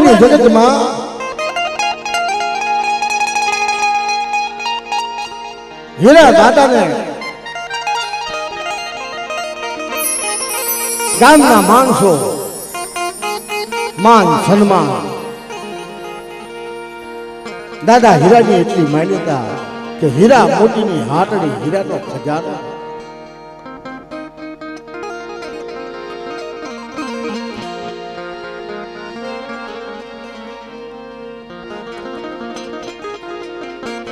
હીરાની જગતમાં હીરા દાદાને ગામના માણસો માન સન્માન દાદા હીરાની એટલી માન્યતા કે હીરા મોતીની હાટડી હીરાનો ખજાનો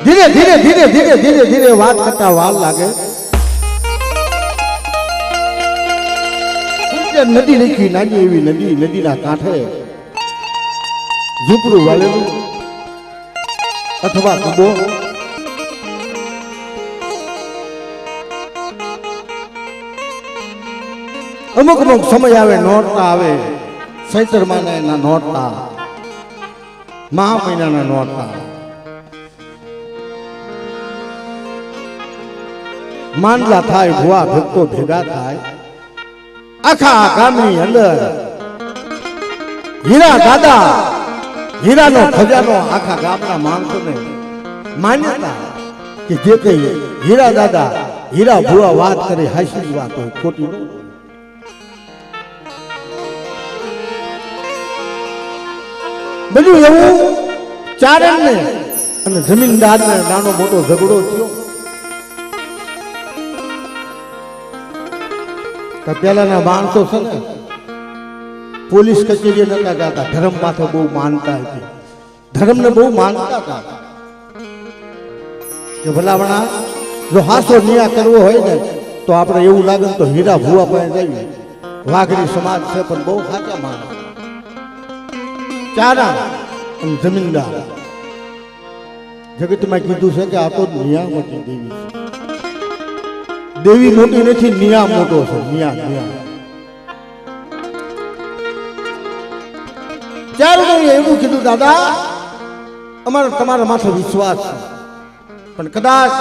ધીરે ધીરે ધીરે ધીરે ધીરે ધીરે વાત કરતા વાર લાગે નદી લખી નાની એવી નદી નદીના કાંઠે ઝૂંપડું વાલેલું અથવા કુબો અમુક અમુક સમય આવે નોરતા આવે ચૈત્ર મહિનાના નોરતા મહા મહિનાના નોરતા માંડલા થાય ભુવા ભક્તો ભેગા થાય આખા ગામની અંદર હીરા દાદા હીરાનો ખજાનો આખા ગામના માણસોને માન્યતા કે જે કઈ હીરા દાદા હીરા ભુવા વાત કરે હાસી વાત હોય ખોટી ન બધું એવું ચારણને અને જમીનદારને નાનો મોટો ઝઘડો થયો પેલાના માણસો છે ને પોલીસ કચેરી નતા જતા ધર્મ માથે બહુ માનતા હતી ધર્મને બહુ માનતા હતા કે ભલામણા જો હાસો ન્યાય કરવો હોય ને તો આપણે એવું લાગે તો હીરા ભુવા પાસે જઈએ વાઘરી સમાજ છે પણ બહુ સાચા માણસ ચારા અને જમીનદાર જગતમાં કીધું છે કે આ તો નિયામતી દેવી છે દેવી મોટી નથી નિયા મોટો છે નિયા ત્યારે એવું કીધું દાદા અમારો તમારા માથે વિશ્વાસ છે પણ કદાચ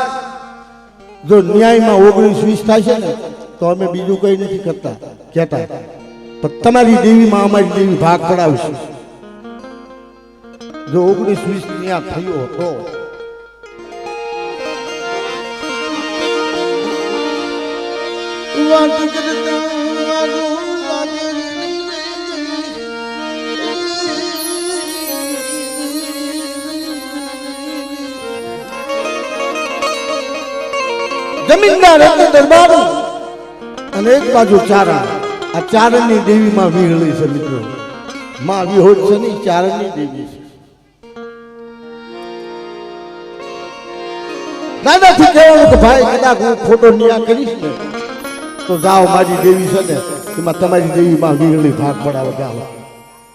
જો ન્યાયમાં 19-20 થાય છે ને તો અમે બીજું કઈ નથી કરતા કહેતા પણ તમારી દેવીમાં અમારી દેવી ભાગ પડાવશે જો 19-20 ન્યાય થયો હતો જમીનદાર દરબાર અને એક બાજુ ચારણ આ ચારણની દેવીમાં વિહળી છે મિત્રો માં વિહોજ છે નહીં ચારણની દેવી છે દાદાથી કહેવાનું કે ભાઈ કદાચ હું ખોટો ન્યાય કરીશ ને તો જાઓ મારી દેવી છે ને એમાં તમારી દેવીમાં વિહળી ભાગ પડાવે જાઓ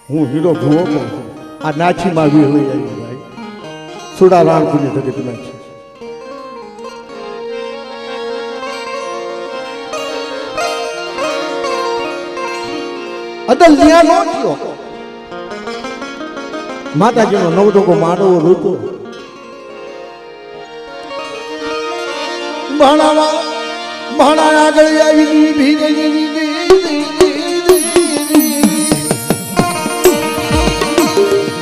હું હીરો ભૂવો કહું છું આ નાચીમાં વિહળી આવી ભાઈ સુડા રાણપુરની જગતમાં છે અદલ ન્યા નો થયો માતાજીનો નવડોકો માંડવો રોતો ભાણા આગળ આવી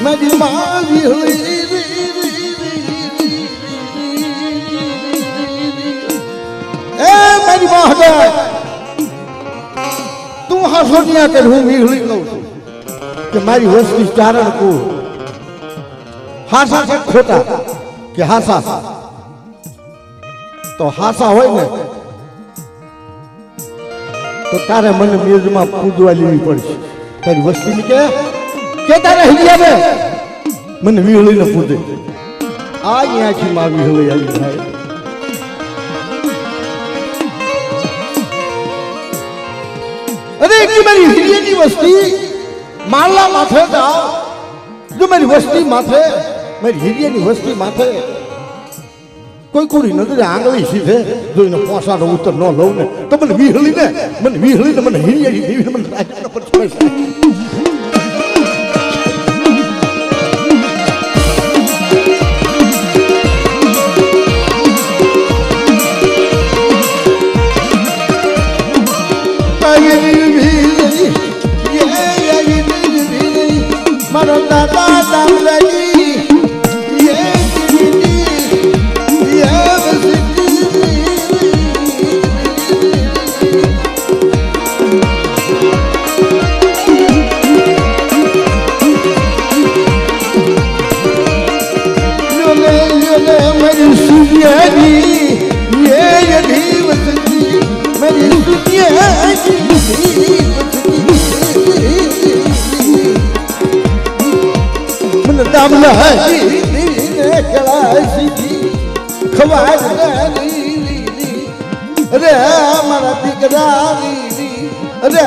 મારી માવી હોય એ મારી મહાદેવ તું હાસોનિયા કે હું વિહળી કહું છું કે મારી વસ્તી ચારણ કો હાસા છે ખોટા કે હાસા તો હાસા હોય ને તો તારે મને મેજમાં પૂજવા લેવી પડશે તારી વસ્તી કે તારે હિડિયા મને વિહળીને પૂજે આ અહીંયાથી માં વિહળી આવી થાય અરે એટલી મારી હિડિયાની વસ્તી માળલા માથે જાઓ જો મારી વસ્તી માથે મારી હિડિયાની વસ્તી માથે કોઈ કોની નજરે આંગળી સીધે જોઈને પોસાનો ઉત્તર ન લઉં ને તો મને વિહળીને મને હિડિયાની દેવીને મને રાજ્યના પર છોડે મારો દાદા અરે મારા દીકરા અરે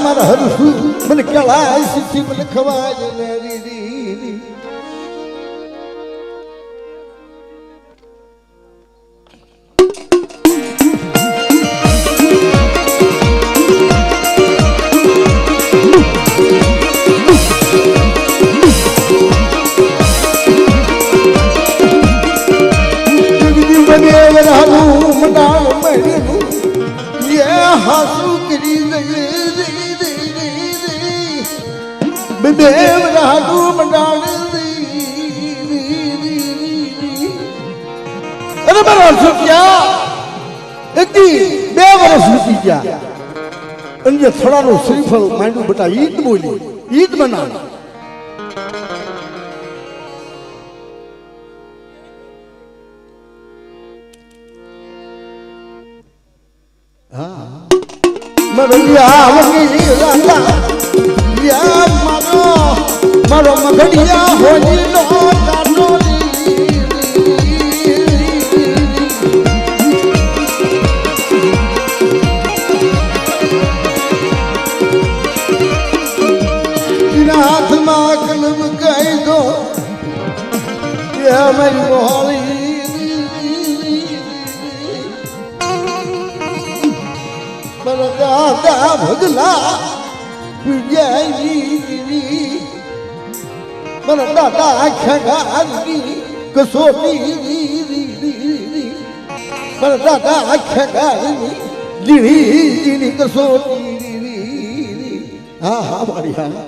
મારા હરસુ મને કળાય સીધી મને ખવાય રી દેવ રાગુ મંડાળ અરે મારા સુત્યા એકદી 2 વર્ષ વીતી ગયા અને થોડાનો શ્રીફળ માંડ્યું બટા ઈદ બોલી ઈદ બનાવ હા મરલિયા વગી રાલા યા મારો મગડિયા હોલી નો કાનો તેના હાથમાં કલમ કહી દો યા મારી મોહળી મારા દાદા ભગલા મને દાદા આખ્યા કસોટી મને દાદા આખ્યા લીણી કસોટી હા હા મારી હા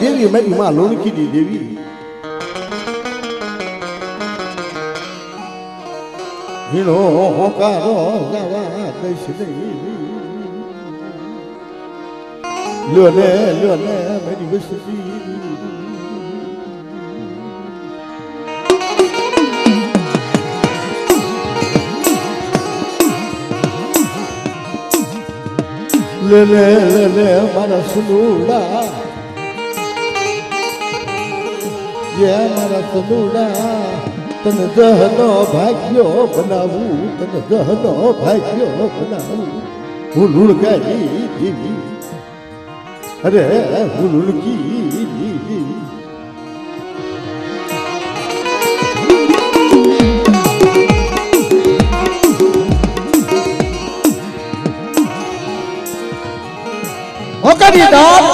દેવી મારી માં લોણકી દેવી હીણો હોકારો જવા દઈશ લ્યો ને મારી વસતી લે મારા સુનુડા ये मारा तनुड़ा तन जहनो भाग्यो बनावू तन जहनो भाग्यो बनावू હું લુણકાઈ દેવી અરે હું લુણકી દેવી હોકરી દાદ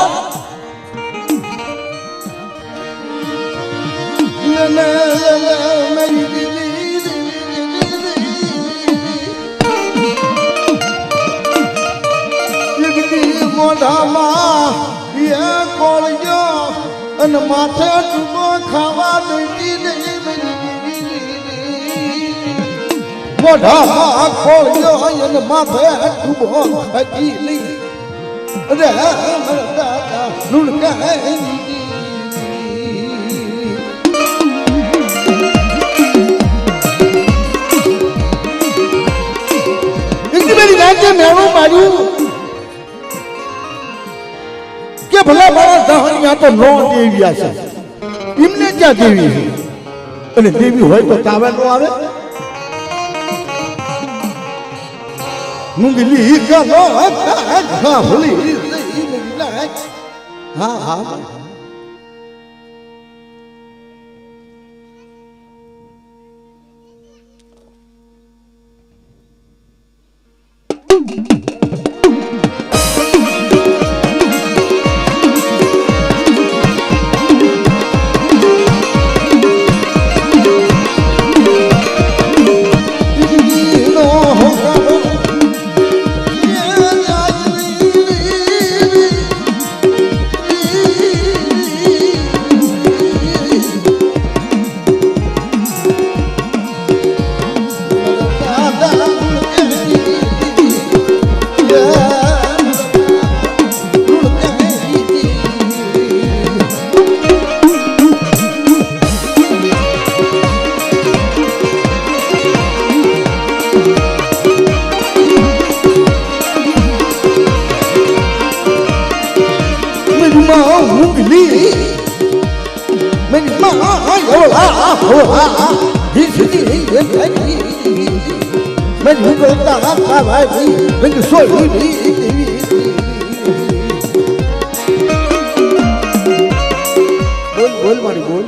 મોઢામાં એ કોળિયો અને માથે ચૂમો ખાવા મોઢામાં કોળિયો અને માથે ચૂમો ખાઈ લઈ અરે દાદા લુણકાઈ મેળું માર્યું કે કે ભલા મારા જહાનિયા તો નો દેવી છે એમને ક્યાં દેવી છે અને દેવી હોય તો ચાવે નો આવે મુંગલી ગનો હા ભલી હા હા બોલ મારી બોલ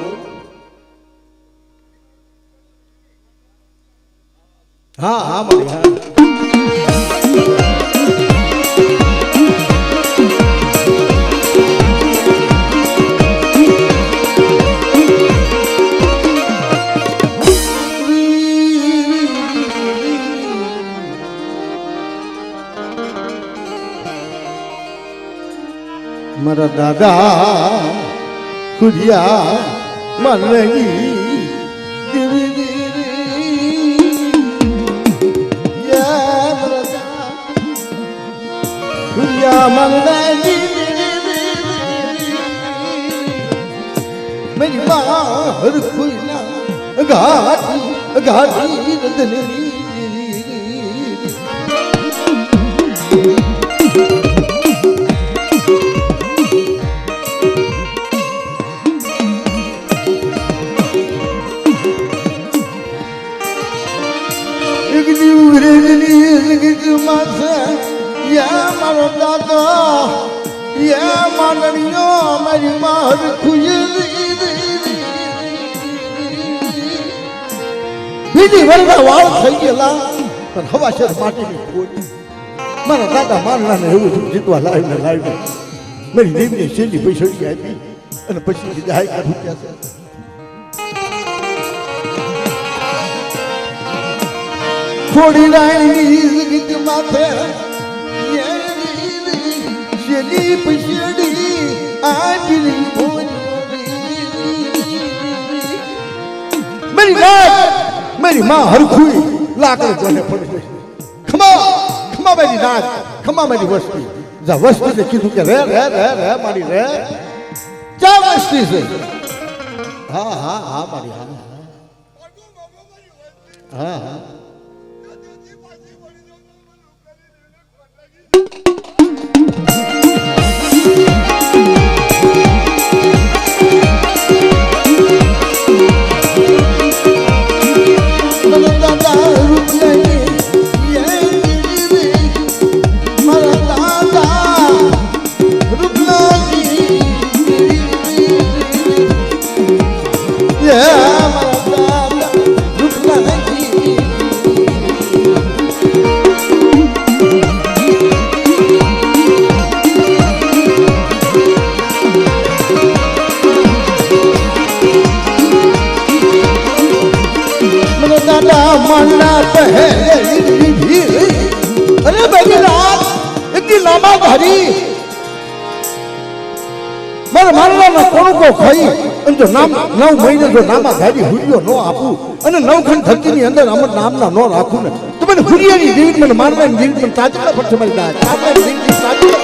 હા હા મારી હા મારા દાદા ખુદિયા મરગી ખુદિયા મરગી મેરી માં હર ખુના ઘાટી ઘાટી રતની या मारो दादा या माननियो मेरी मार खुजली બીજી વરના વાળ થઈ ગયેલા પણ હવા છે માટીની ખોટ મારા દાદા મારનાને એવું જીતવા લાવીને મારી દેવીને છેલ્લી પૈસા આપી અને પછી બીજા હાઈ કાઢું ત્યાં થોડી રાયની ગીત માથે શેલી પૈસડી આટલી મેરી નાક મેરી માં હરખુઈ લાકડી કોને પડી ગઈ ખમા મેરી નાક ખમા મેરી વસ્તી જા વસ્તીને કીધું કે રે રે રે રે મારી રે ચા વસ્તી છે હા હા હા મારી હા હા હા अरे बेटी रात इतनी लामा भारी मारे मारना ना कोण को खाई अन जो नाम 9 महीने जो नामा गाड़ी हुरियो नो आपू अने 9 खंड धरती ની અંદર અમર નામ ના નો રાખું ને તો મને હુરિયાની જીવિત મને મારવાની જીવિત મને તાજલા પર સમજ દા આપણે જીવિત તાજલા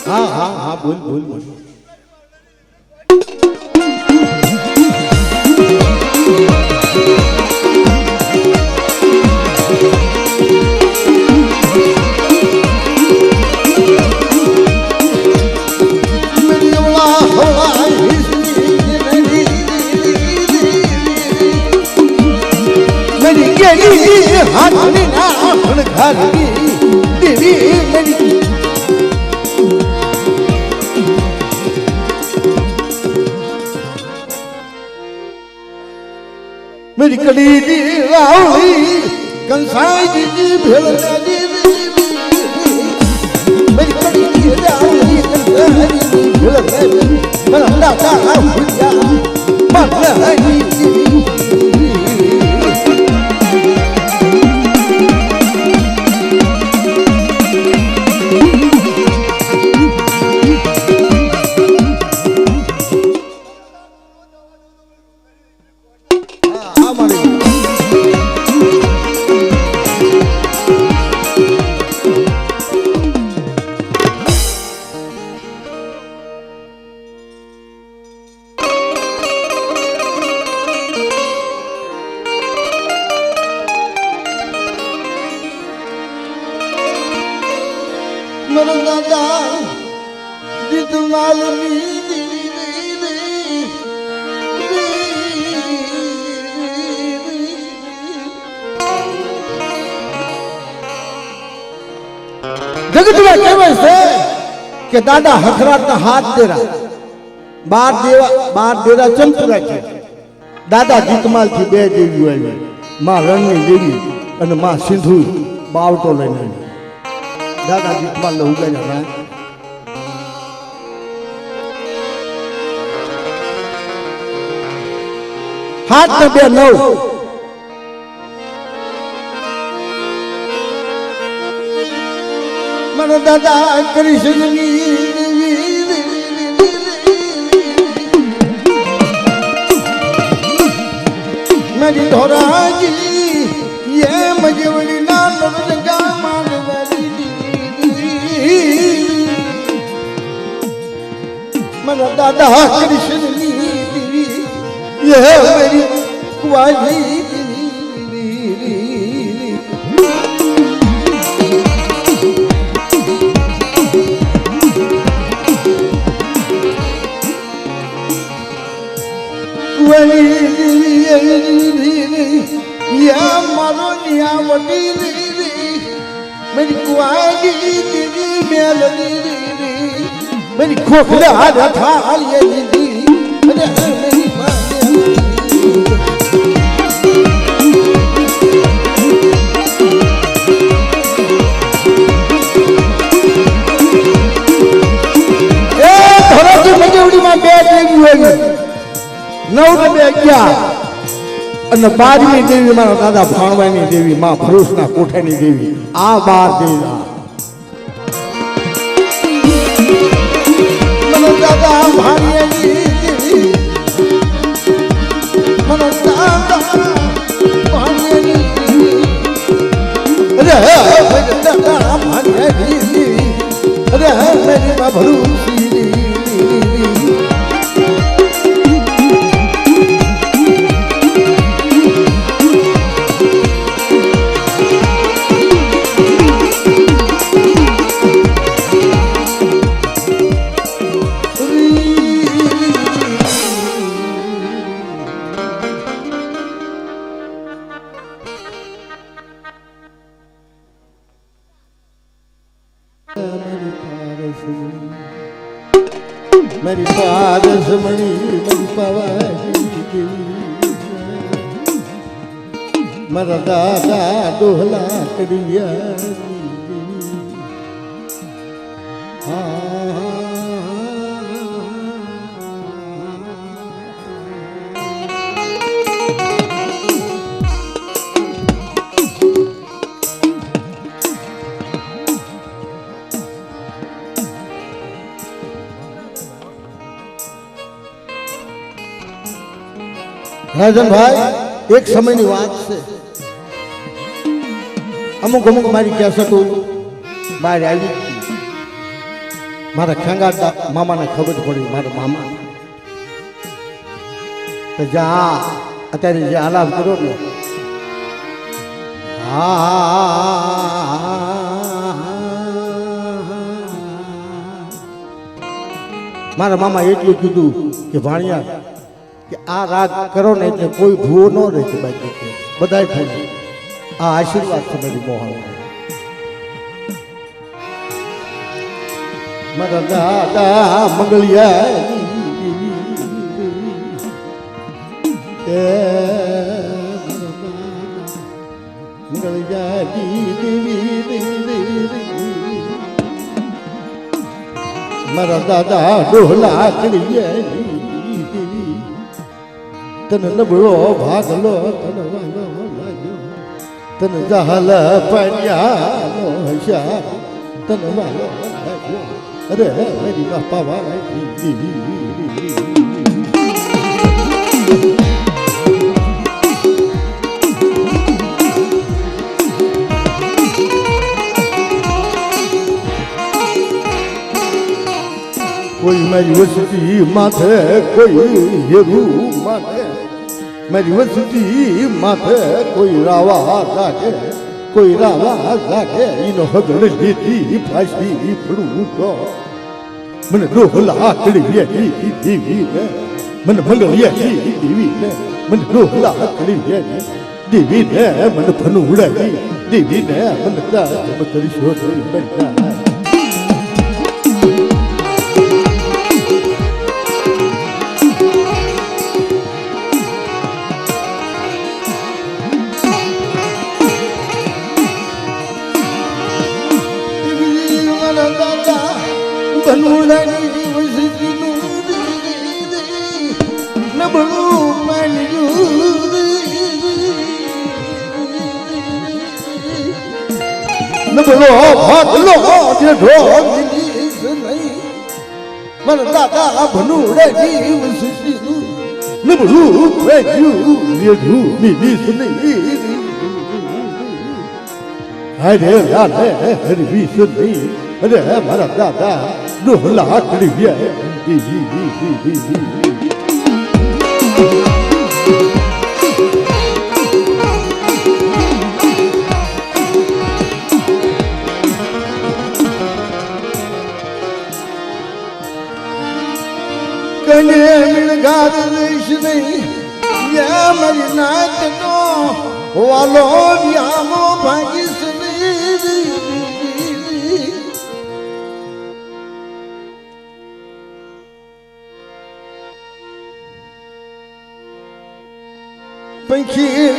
હા હા હા બોલ બોલ બોલ पधारी देवी मेरी कड़ी दी रावली कंसाई जी भेल दी मेरी कड़ी दी रावली कंसाई जी भेल दी बंदा ता हुआ मरहरी दादा जित मालनी जगत में कहवे से कि दादा हथरात ना हाथ देरा बार देरा चमचुरा छे दादा जीतमाल थी बे देवी आई मां रणनी देवी अने मां सिंधु बावटो लईने दादा जीतमाल ने उगाया ना हाथ में बे नौ मन दादा कृष्ण मेरी धोरा जी ये मजवरी ना नरगा मानवरी मन दादा कृष्ण ये मेरी कुआरी या मारो निया वटी मेरी कुआरी दीदी मेलनी मेरी खोखले हाथ हाल ये दीदी मेरी मजवड़ी में बे देवी होगी 9 ને 2 11 અને 12મી દેવી મારા દાદા ભાણવાની દેવી માં ભરૂચના કોઠાની દેવી આ 12 દેવી મને દાદા ભાણવાની દેવી મને દાદા ભાણવાની અરે દાદા ભાણવાની દેવી અરે મેરી માં ભરૂચની मेरी पारस मणि मेरी पवारी मेरा दादा दोहला करिया राजन भाई एक समय की बात से अमुक अमुक मारी कैसेटो बहार आई मारा खेंगा मामा ने खबर पड़ी मारा मामा तो जा अत्यारे जे आलाप करो ने मारा मामा एटलू कीधु कि भाणिया कि आ राग करो ने એટલે કોઈ ભૂવો ન રહે બાકી બધાય થાય આ આશીર્વાદ છે મેરી મોહન મારા દાદા મંગળિયા મારા દાદા ડોલા કરી તને નબળો ભાગલો તને વાલો લાગ્યો તને જહાલ પાડ્યા હશા તને વાલો લાગ્યો અરે મારી બાપા વાળા કોઈ મારી વસતી માથે કોઈ હેરું માથે મારી વસતી માથે કોઈ રાવા રાખે કોઈ રાવા રાખે એનો હગડ લીધી ફાંસી પડું તો મને ડોહલા કરી દેવી ને મને મંગળિયા દેવી ને મને ડોહલા કરી દેવી ને મને ફનું ઉડાવી દેવી ને મને કરી શોધી બનતા બનુડાની વસતીનું નબળું નબળો ભાગલો જેઠો મારા દાદા બનુડાની વસતીનું નબળું ભાગ્યું જેઠું મિલીસ નહીં હરે રાધે હરવીસ નહીં અરે મારા દાદા ડોહલા કરી ગયા કને મિલગાર રહીશ નહીં યા મારી નાચનો વાલો યામો ભાગીશ નહીં પંખી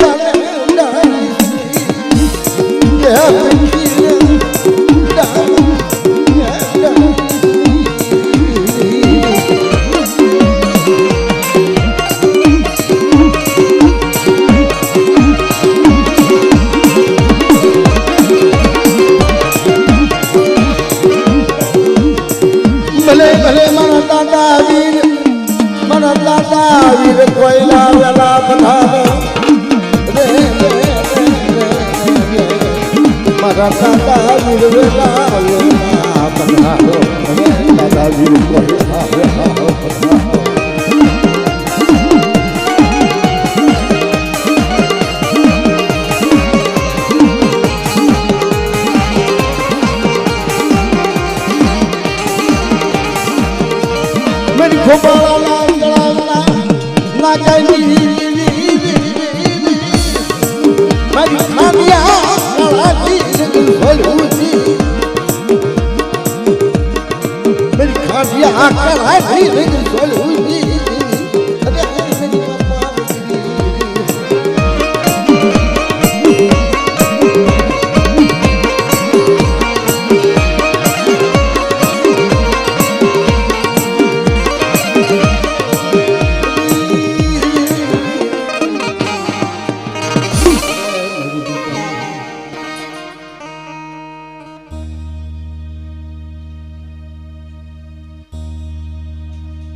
ભલે ભલે મારા દાદા વીર કોયલા વેલા બધા મારા દાદા વીર વેલા બધા દાદા વીર કોયલા વેલા मेरी खोपाला ना कहीं मेरी खानिया मेरी खानिया